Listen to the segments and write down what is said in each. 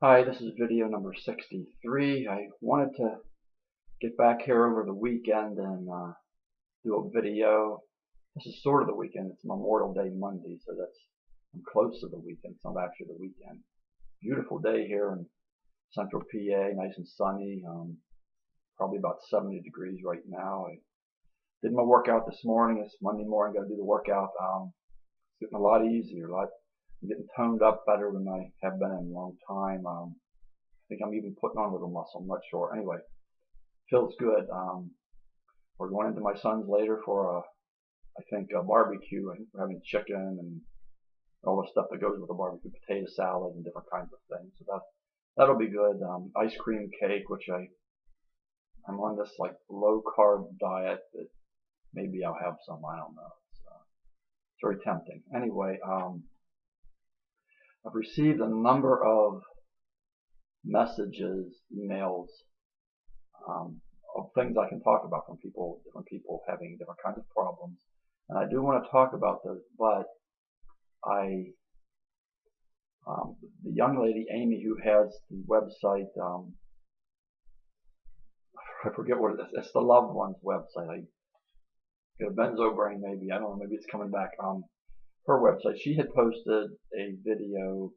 Hi, this is video number 63. I wanted to get back here over the weekend and do a video. This is sort of the weekend. It's Memorial Day Monday, so I'm close to the weekend. It's not actually the weekend. Beautiful day here in central PA, nice and sunny. Probably about 70 degrees right now. I did my workout this morning. It's Monday morning. Got to do the workout. It's getting a lot easier. I'm getting toned up better than I have been in a long time. I think I'm even putting on a little muscle. I'm not sure. Anyway, feels good. We're going into my son's later for I think a barbecue. I think we're having chicken and all the stuff that goes with a barbecue, potato salad and different kinds of things. So that'll be good. Ice cream cake, which I'm on this like low carb diet that maybe I'll have some. I don't know. It's very tempting. Anyway, I've received a number of messages, emails, of things I can talk about from people, different people having different kinds of problems. And I do want to talk about those, but the young lady, Amy, who has the website, I forget what it is. It's the Loved Ones website. I get a benzo brain maybe. I don't know. Maybe it's coming back. Her website. She had posted a video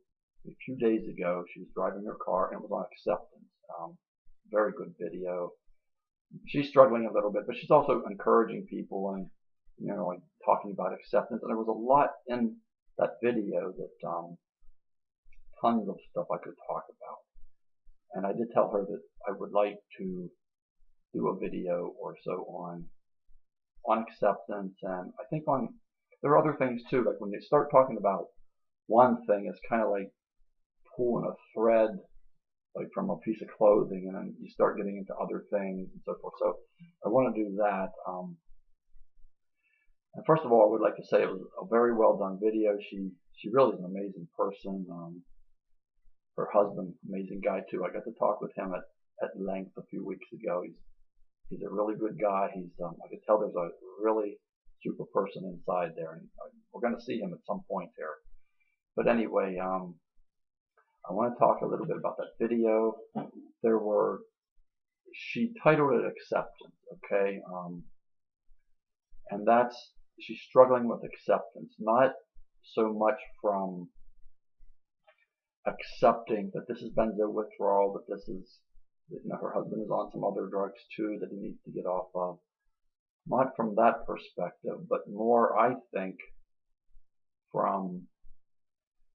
a few days ago. She was driving her car and it was on acceptance. Very good video. She's struggling a little bit, but she's also encouraging people and like talking about acceptance. And there was a lot in that video that tons of stuff I could talk about. And I did tell her that I would like to do a video or so on acceptance, and I think there are other things too. Like when you start talking about one thing, it's kind of like pulling a thread like from a piece of clothing, and then you start getting into other things and so forth. So I want to do that. And first of all, I would like to say it was a very well done video. She really is an amazing person. Her husband, amazing guy too. I got to talk with him at length a few weeks ago. He's a really good guy. I could tell there's a really super person inside there, and we're going to see him at some point here. But anyway, I want to talk a little bit about that video. She titled it Acceptance, okay? And she's struggling with acceptance, not so much from accepting that this is benzo withdrawal, that her husband is on some other drugs too that he needs to get off of. Not from that perspective, but more, I think, from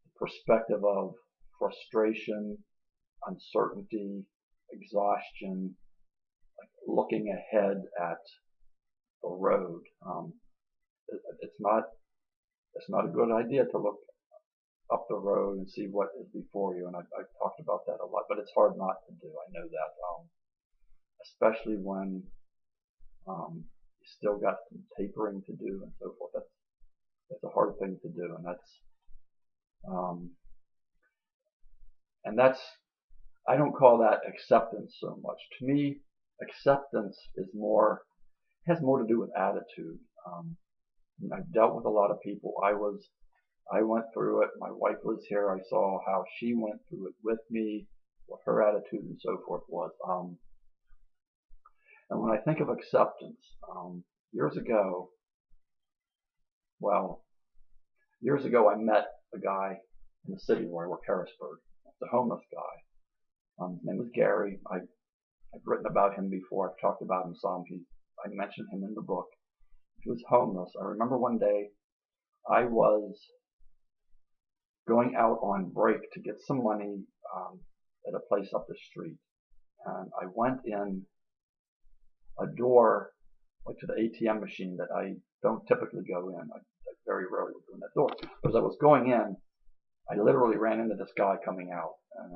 the perspective of frustration, uncertainty, exhaustion, like looking ahead at the road. It's not a good idea to look up the road and see what is before you, and I've talked about that a lot, but it's hard not to do. I know that, especially when you still got some tapering to do and so forth. That's a hard thing to do, and that's I don't call that acceptance so much. To me, acceptance has more to do with attitude. I've dealt with a lot of people. I went through it. My wife was here. I saw how she went through it with me, what her attitude and so forth was. And when I think of acceptance, years ago I met a guy in the city where I work, Harrisburg. It's a homeless guy. His name was Gary. I've written about him before. I've talked about him some. I mentioned him in the book. He was homeless. I remember one day I was going out on break to get some money at a place up the street, and I went in a door, like to the ATM machine that I don't typically go in. I very rarely go in that door. But as I was going in, I literally ran into this guy coming out, and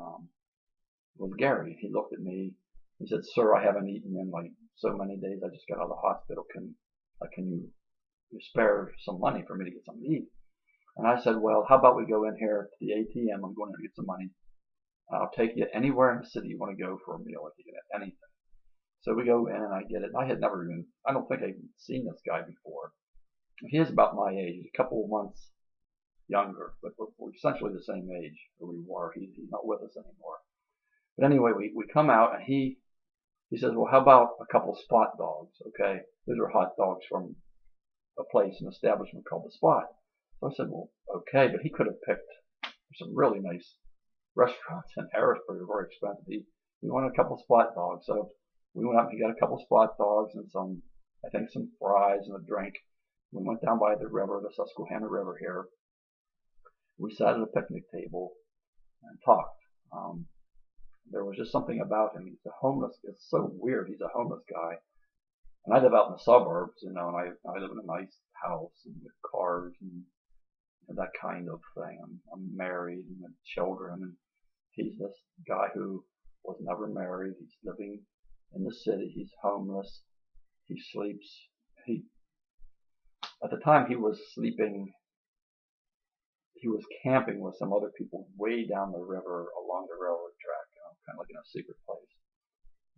it was Gary. He looked at me. He said, "Sir, I haven't eaten in like so many days. I just got out of the hospital. Can you spare some money for me to get something to eat?" And I said, "Well, how about we go in here to the ATM? I'm going to get some money. I'll take you anywhere in the city you want to go for a meal if you get anything." So we go in and I get it. I don't think I'd seen this guy before. He is about my age, a couple of months younger, but we're essentially the same age, or we were. He's not with us anymore. But anyway, we come out, and he says, well, how about a couple Spot dogs? Okay, those are hot dogs from a place, an establishment called the Spot. So I said, well, okay, but he could have picked some really nice restaurants in Harrisburg, very expensive. He wanted a couple Spot dogs, so we went up and he got a couple Spot dogs and I think some fries and a drink. We went down by the river, the Susquehanna River here. We sat at a picnic table and talked. There was just something about him. He's a homeless. It's so weird. He's a homeless guy. And I live out in the suburbs, and I live in a nice house and with cars and that kind of thing. I'm married and have children, and he's this guy who was never married. He's living in the city. He's homeless. He sleeps. At the time he was sleeping, he was camping with some other people way down the river along the railroad track, kind of like in a secret place.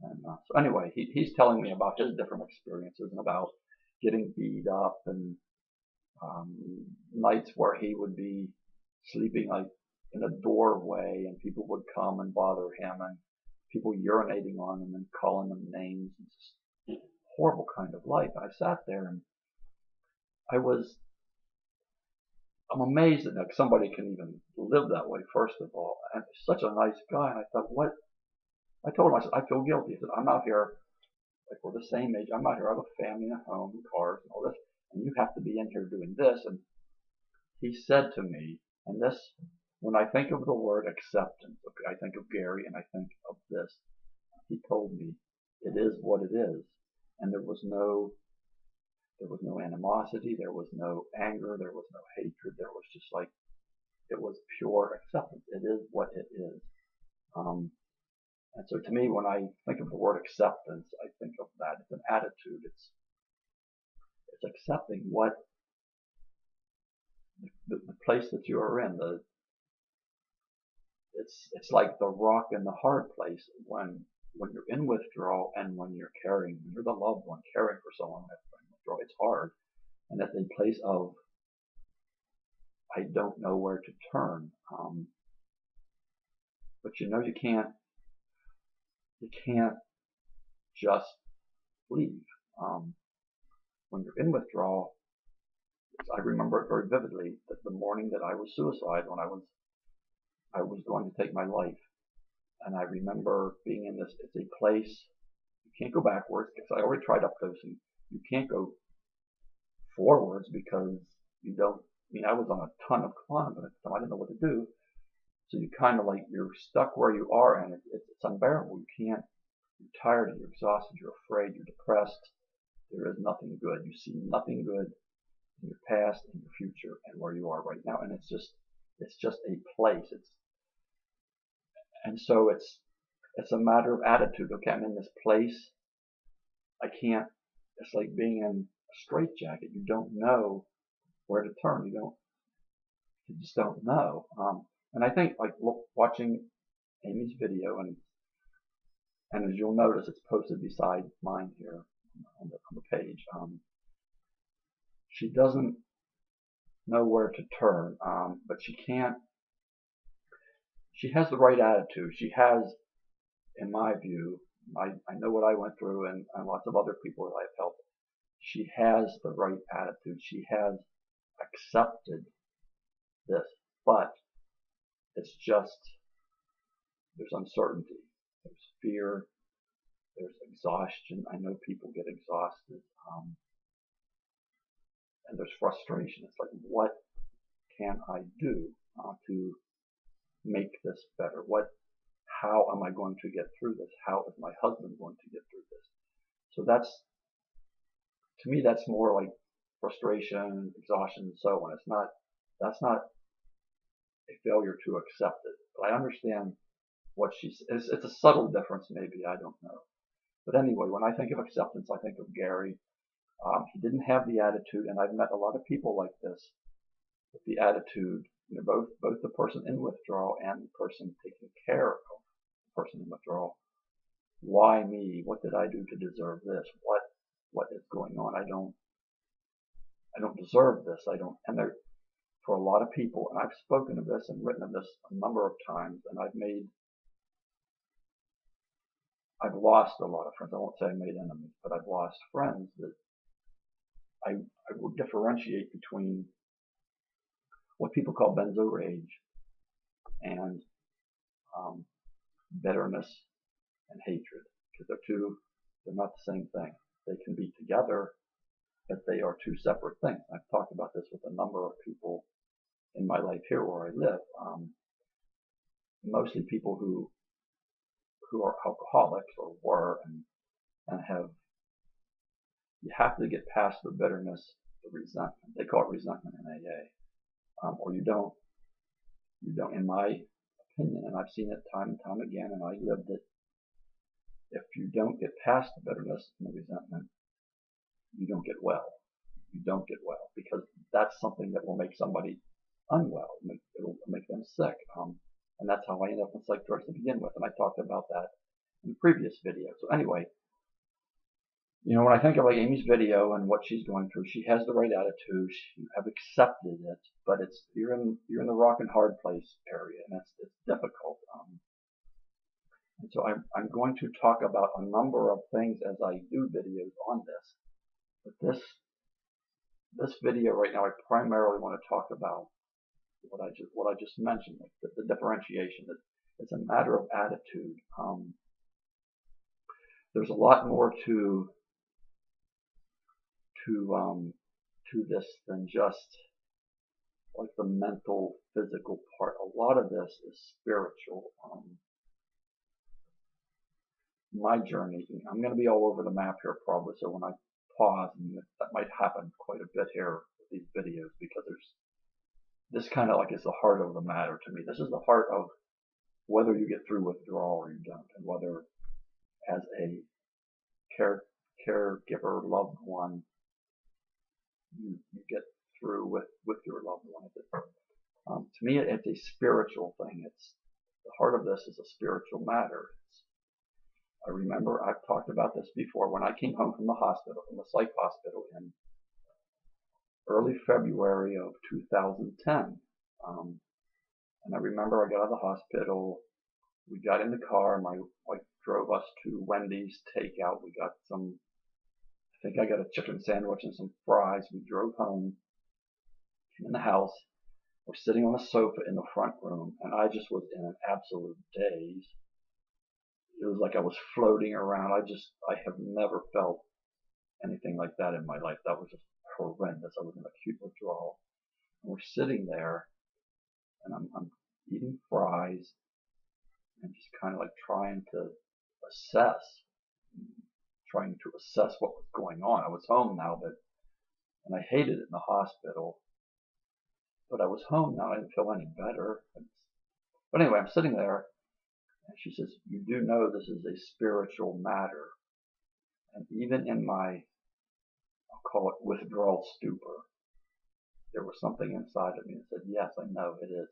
And so anyway, he's telling me about his different experiences and about getting beat up and nights where he would be sleeping like in a doorway and people would come and bother him and people urinating on him and calling him names. It's just a horrible kind of life. I sat there and I'm amazed that somebody can even live that way, first of all. And he's such a nice guy. And I thought, what? I told him, I said, I feel guilty. I said, I'm out here, like we're the same age. I'm out here. I have a family and a home and cars and all this. And you have to be in here doing this. And he said to me, and this, when I think of the word acceptance, okay, I think of Gary and I think of this. He told me, it is what it is. And there was no animosity, there was no anger, there was no hatred, there was just like, it was pure acceptance. It is what it is. And so to me, when I think of the word acceptance, I think of that. It's an attitude. It's accepting what the place that you are in. It's like the rock in the hard place when you're in withdrawal and when you're the loved one caring for someone that's in withdrawal. It's hard. And that's a place of, I don't know where to turn. But you can't just leave. When you're in withdrawal, I remember it very vividly that the morning that I was suicidal, when I was going to take my life, and I remember being in this. It's a place you can't go backwards because I already tried up dosing. You can't go forwards because you don't. I mean, I was on a ton of Klonopin at the time. I didn't know what to do. So you kind of like, you're stuck where you are, and it's unbearable. You're tired, you're exhausted, you're afraid, you're depressed. There is nothing good. You see nothing good in your past, in your future, and where you are right now. And it's just a place. And so it's a matter of attitude. Okay, I'm in this place. It's like being in a straitjacket. You don't know where to turn. You just don't know. And I think, like, watching Amy's video, and as you'll notice, it's posted beside mine here on the page. She doesn't know where to turn, but she has the right attitude. She has, in my view, I know what I went through and lots of other people that I've helped. She has the right attitude. She has accepted this, but it's just, there's uncertainty, there's fear, there's exhaustion. I know people get exhausted, and there's frustration. It's like, what can I do to make this better? How am I going to get through this? How is my husband going to get through this? So to me, that's more like frustration, exhaustion, and so on. That's not a failure to accept it. But I understand what she says. It's a subtle difference, maybe, I don't know. But anyway, when I think of acceptance, I think of Gary. He didn't have the attitude, and I've met a lot of people like this with the attitude, both the person in withdrawal and the person taking care of the person in withdrawal. Why me? What did I do to deserve this? What is going on? I don't deserve this. I don't. And for a lot of people, and I've spoken of this and written of this a number of times, and I've lost a lot of friends. I won't say I made enemies, but I've lost friends that I will differentiate between what people call benzo rage and bitterness and hatred, because they're not the same thing. They can be together, but they are two separate things. I've talked about this with a number of people in my life here where I live, mostly people who are alcoholics or were, and you have to get past the bitterness, the resentment. They call it resentment in AA, or you don't, in my opinion, and I've seen it time and time again, and I lived it. If you don't get past the bitterness and the resentment, you don't get well. You don't get well, because that's something that will make somebody unwell. It'll make them sick. And that's how I ended up in psych drugs to begin with. And I talked about that in the previous video. So anyway, when I think of like Amy's video and what she's going through, she has the right attitude. You have accepted it, but you're in the rock and hard place area, and it's difficult. And so I'm going to talk about a number of things as I do videos on this. But this video right now, I primarily want to talk about what I just mentioned, like the differentiation. That it's a matter of attitude. There's a lot more to this than just like the mental, physical part. A lot of this is spiritual. My journey, I'm going to be all over the map here probably, so when I pause, and that might happen quite a bit here with these videos, because this kind of like is the heart of the matter to me. This is the heart of whether you get through withdrawal or you don't, and whether as a caregiver, loved one, you get through with your loved one. To me, it's a spiritual thing. The heart of this is a spiritual matter. I remember I've talked about this before. When I came home from the hospital, from the psych hospital in early February of 2010, and I remember I got out of the hospital. We got in the car. My wife drove us to Wendy's takeout. We got I think I got a chicken sandwich and some fries. We drove home, came in the house. We're sitting on a sofa in the front room, and I just was in an absolute daze. It was like I was floating around. I have never felt anything like that in my life. That was just horrendous. I was in acute withdrawal. And we're sitting there, and I'm eating fries and just kind of like trying to assess what was going on. I was home now, and I hated it in the hospital, but I was home now. I didn't feel any better. But anyway, I'm sitting there, and she says, "You do know this is a spiritual matter." And even in my, I'll call it withdrawal stupor, there was something inside of me that said, "Yes, I know it is.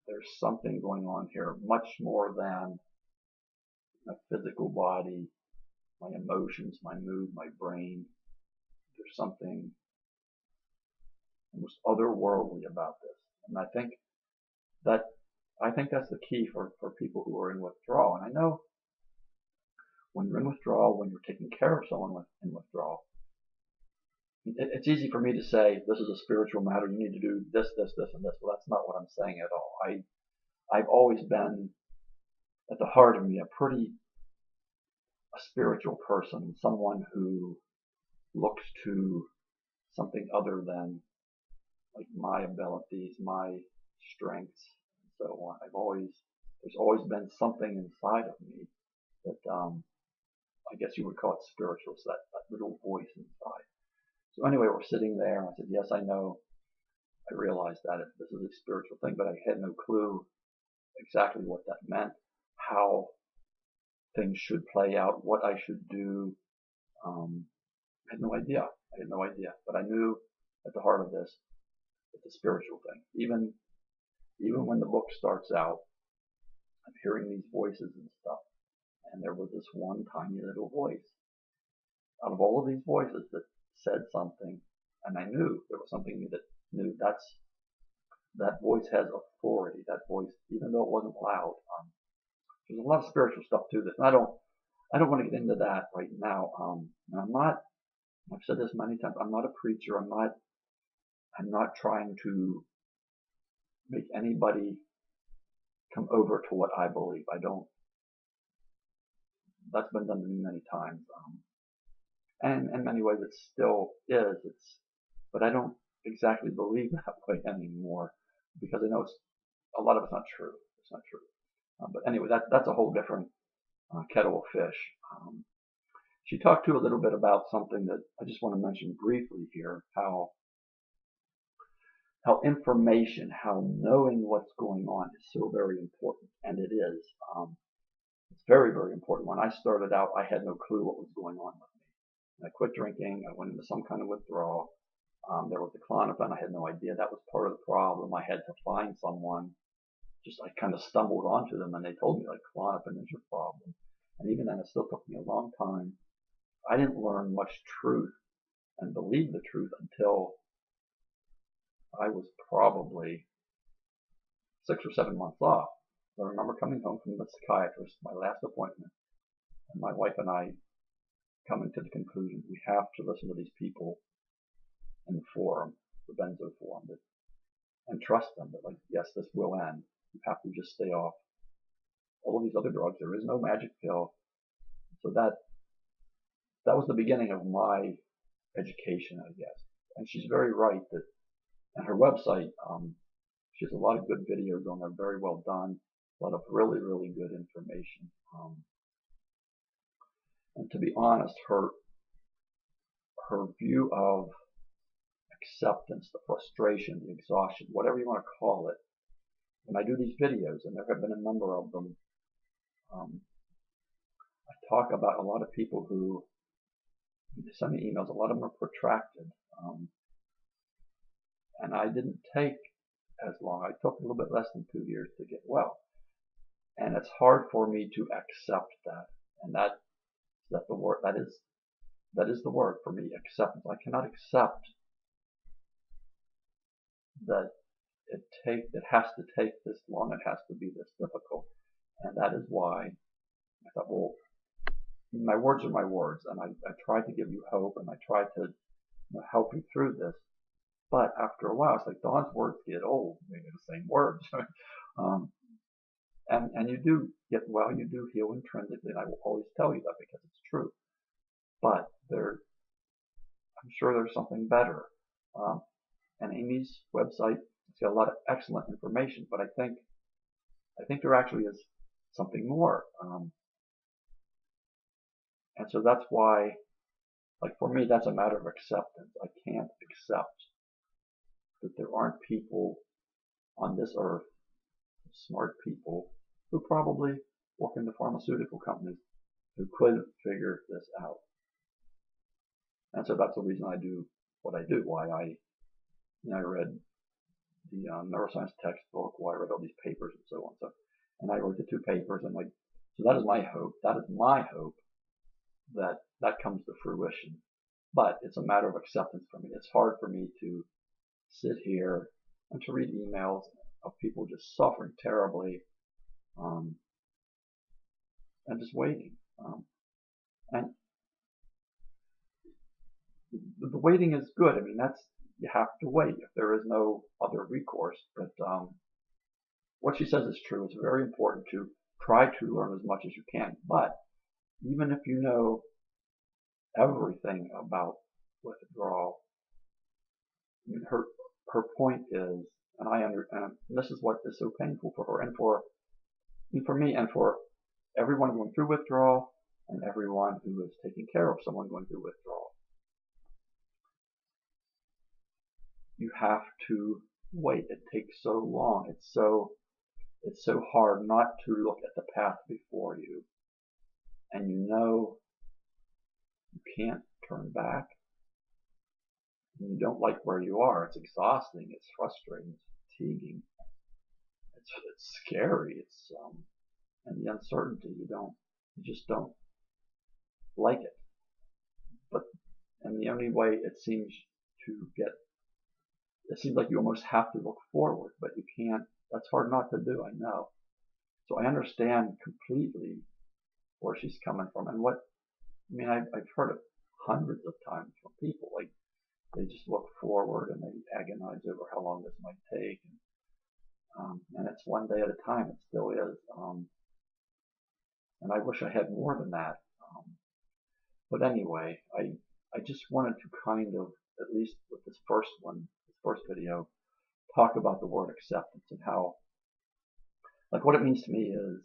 There's something going on here, much more than my physical body, my emotions, my mood, my brain. There's something almost otherworldly about this." And I think that's the key for people who are in withdrawal. And I know when you're in withdrawal, when you're taking care of someone in withdrawal, it's easy for me to say, this is a spiritual matter, you need to do this, this, this, and this. Well, that's not what I'm saying at all. I've always been, at the heart of me, a spiritual person, someone who looks to something other than like my abilities, my strengths, and so on. There's always been something inside of me that I guess you would call it spiritual, so that little voice inside. So anyway, we're sitting there, and I said, "Yes, I know." I realized that this is a spiritual thing, but I had no clue exactly what that meant, how things should play out, what I should do. I had no idea. But I knew at the heart of this, it's a spiritual thing. Even when the book starts out, I'm hearing these voices and stuff, and there was this one tiny little voice out of all of these voices that said something, and I knew there was something that knew that voice has authority. That voice, even though it wasn't loud, there's a lot of spiritual stuff to this. And I don't want to get into that right now. And I've said this many times. I'm not a preacher. I'm not trying to make anybody come over to what I believe. I don't. That's been done to me many times. And in many ways it still is. But I don't exactly believe that way anymore because I know a lot of it's not true. It's not true. But anyway, that's a whole different kettle of fish. She talked to a little bit about something that I just want to mention briefly here, how information, how knowing what's going on is so very important, and it is. It's very, very important. When I started out, I had no clue what was going on with me. I quit drinking. I went into some kind of withdrawal. There was the Klonopin. I had no idea that was part of the problem. I had to find someone. I kind of stumbled onto them, and they told me, like, Klonopin is your problem. And even then, it still took me a long time. I didn't learn much truth and believe the truth until I was probably 6 or 7 months off. I remember coming home from the psychiatrist, my last appointment, and my wife and I coming to the conclusion we have to listen to these people in the forum, the benzo forum, and trust them that, like, yes, this will end. You have to just stay off all of these other drugs. There is no magic pill. So that was the beginning of my education, I guess. And she's very right that, and her website, she has a lot of good videos on there, very well done, a lot of really, really good information. And to be honest, her view of acceptance, the frustration, the exhaustion, whatever you want to call it, when I do these videos, and there have been a number of them, I talk about a lot of people who send me emails. A lot of them are protracted. And I didn't take as long. I took a little bit less than 2 years to get well. And it's hard for me to accept that. And that is the word for me, acceptance. I cannot accept that it has to take this long, it has to be this difficult. And that is why I thought, well, my words are my words, and I try to give you hope, and I try to help you through this. But after a while, it's like Dawn's words get old, maybe the same words. And you do get well, you do heal intrinsically, and I will always tell you that because it's true. But I'm sure there's something better. And Amy's website has got a lot of excellent information, but I think there actually is something more. And so that's why, like, for me, that's a matter of acceptance. I can't accept that there aren't people on this earth, smart people, who probably work in the pharmaceutical companies, who could figure this out. And so that's the reason I do what I do, why I read the neuroscience textbook, why I read all these papers and so on. And I wrote the 2 papers, and so that is my hope. That is my hope that comes to fruition. But it's a matter of acceptance for me. It's hard for me to sit here and to read emails of people just suffering terribly, and just waiting. And the waiting is good. I mean, you have to wait if there is no other recourse. But what she says is true. It's very important to try to learn as much as you can. But even if you know everything about withdrawal, I mean, her point is, and this is what is so painful for her, and for me, and for everyone going through withdrawal, and everyone who is taking care of someone going through withdrawal. You have to wait. It takes so long. It's so hard not to look at the path before you, and you can't turn back. And you don't like where you are. It's exhausting. It's frustrating. It's fatiguing. It's scary. And the uncertainty. You just don't like it. And the only way it seems to get it seems like you almost have to look forward, but you can't. That's hard not to do, I know. So I understand completely where she's coming from and what, I mean, I've heard it hundreds of times from people. Like, they just look forward and they agonize over how long this might take. And it's one day at a time. It still is. And I wish I had more than that. But anyway, I just wanted to kind of, at least with this first video, talk about the word acceptance and how, like, what it means to me is,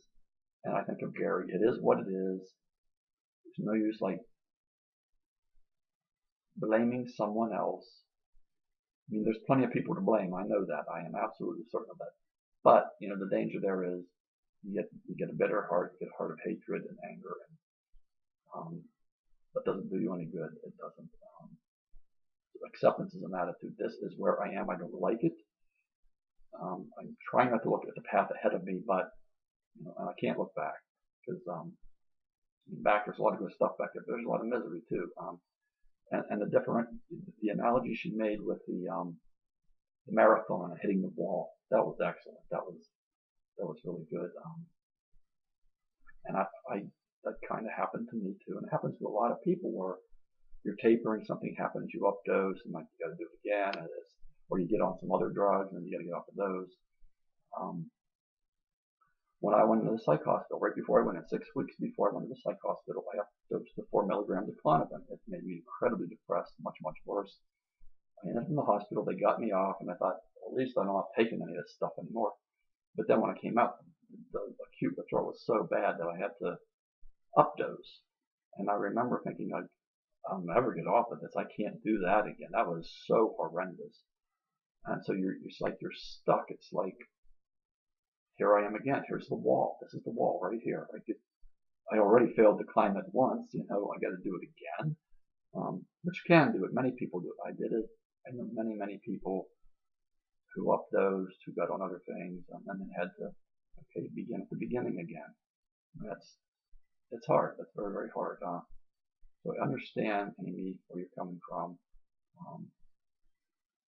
and I think of Gary, it is what it is. There's no use like blaming someone else. I mean, there's plenty of people to blame. I know that. I am absolutely certain of that. But, you know, the danger there is you get a bitter heart, you get a heart of hatred and anger, and that doesn't do you any good. It doesn't. Acceptance is an attitude. This is where I am. I don't like it. I'm trying not to look at the path ahead of me, but you know, I can't look back because back there's a lot of good stuff back there. There's a lot of misery too. And the analogy she made with the marathon and hitting the wall, that was excellent. That was really good. And that kind of happened to me too, and it happens to a lot of people where you're tapering, something happens, you updose, and like you got to do it again, or you get on some other drugs and you got to get off of those. When I went into the psych hospital, right before I went in, 6 weeks before I went to the psych hospital, I updosed to 4 milligrams of Klonopin. It made me incredibly depressed, much, much worse. I ended up in the hospital, they got me off, and I thought, well, at least I'm not taking any of this stuff anymore. But then when I came out, the acute withdrawal was so bad that I had to updose. And I remember thinking, I'll never get off of this. I can't do that again. That was so horrendous. And so it's like you're stuck. It's like, here I am again. Here's the wall. This is the wall right here. I already failed to climb it once. You know, I got to do it again. But you can do it. Many people do it. I did it. I know many, many people who updosed, who got on other things, and then they had to, begin at the beginning again. It's hard. That's very, very hard. So I understand, Amy, where you're coming from.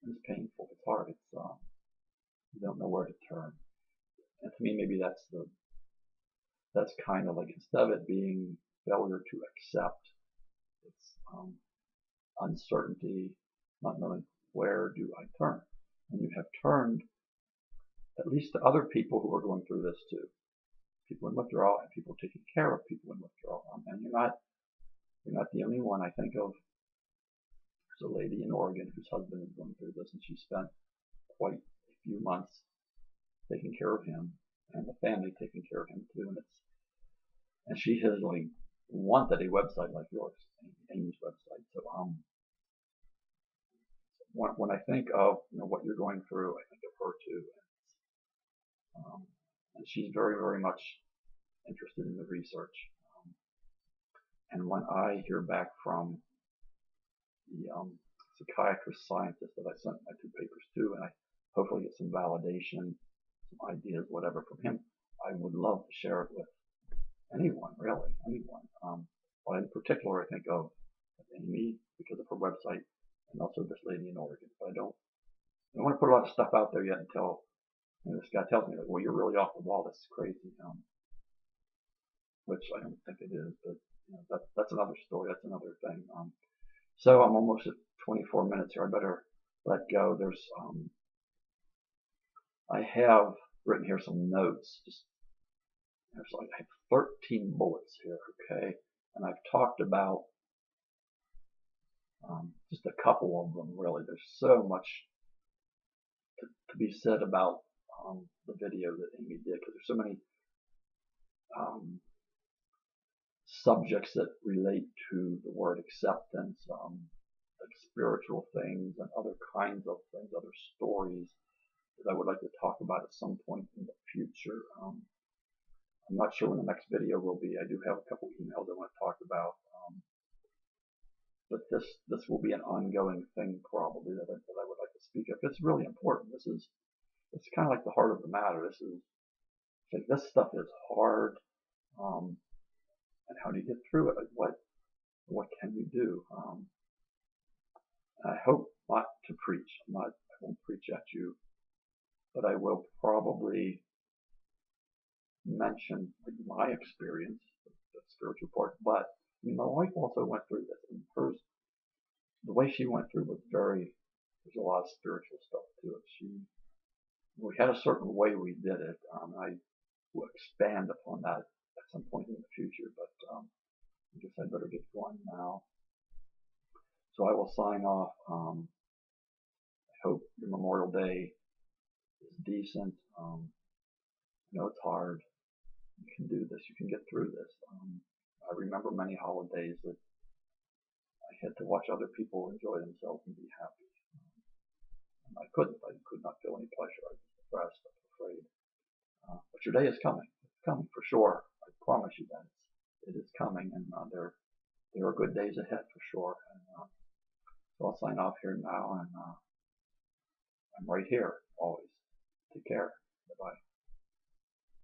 It's painful. It's hard. You don't know where to turn. And to me, maybe that's kind of like, instead of it being failure to accept, it's uncertainty, not knowing where do I turn. And you have turned at least to other people who are going through this too. People in withdrawal and people taking care of people in withdrawal. And you're not the only one. I think of, there's a lady in Oregon whose husband is going through this, and she spent quite a few months taking care of him and the family taking care of him too. And she has like wanted a website like yours, Amy's website. So when I think of what you're going through, I think of her too. And she's very, very much interested in the research. And when I hear back from the psychiatrist scientist that I sent my 2 papers to, and I hopefully get some validation, some ideas, whatever from him, I would love to share it with anyone, really, anyone. But in particular, I think of Amy because of her website, and also this lady in Oregon. But I don't want to put a lot of stuff out there yet until this guy tells me, like, well, you're really off the wall. This is crazy. Which I don't think it is, but that's another story. That's another thing. So I'm almost at 24 minutes here. I better let go. I have written here some notes. I have 13 bullets here, okay? And I've talked about just a couple of them, really. There's so much to be said about the video that Amy did, because there's so many subjects that relate to the word acceptance, like spiritual things and other kinds of things, other stories that I would like to talk about at some point in the future. I'm not sure when the next video will be. I do have a couple emails I want to talk about. But this will be an ongoing thing probably that I would like to speak of. It's really important. It's kind of like the heart of the matter. This stuff is hard. And how do you get through it? Like what can you do? I hope not to preach. I'm not a won't preach at you, but I will probably mention my experience, the spiritual part. But my wife also went through this, and the way she went through was there's a lot of spiritual stuff to it. We had a certain way we did it. I will expand upon that at some point in the future, but I guess I better get going now. So I will sign off. I hope your Memorial Day is decent. I know it's hard. You can do this. You can get through this. I remember many holidays that I had to watch other people enjoy themselves and be happy. And I couldn't. I could not feel any pleasure. I was depressed. I was afraid. But your day is coming. It's coming for sure. I promise you that. It is coming, and there are good days ahead for sure. And so I'll sign off here now, and I'm right here always. Take care. Bye-bye.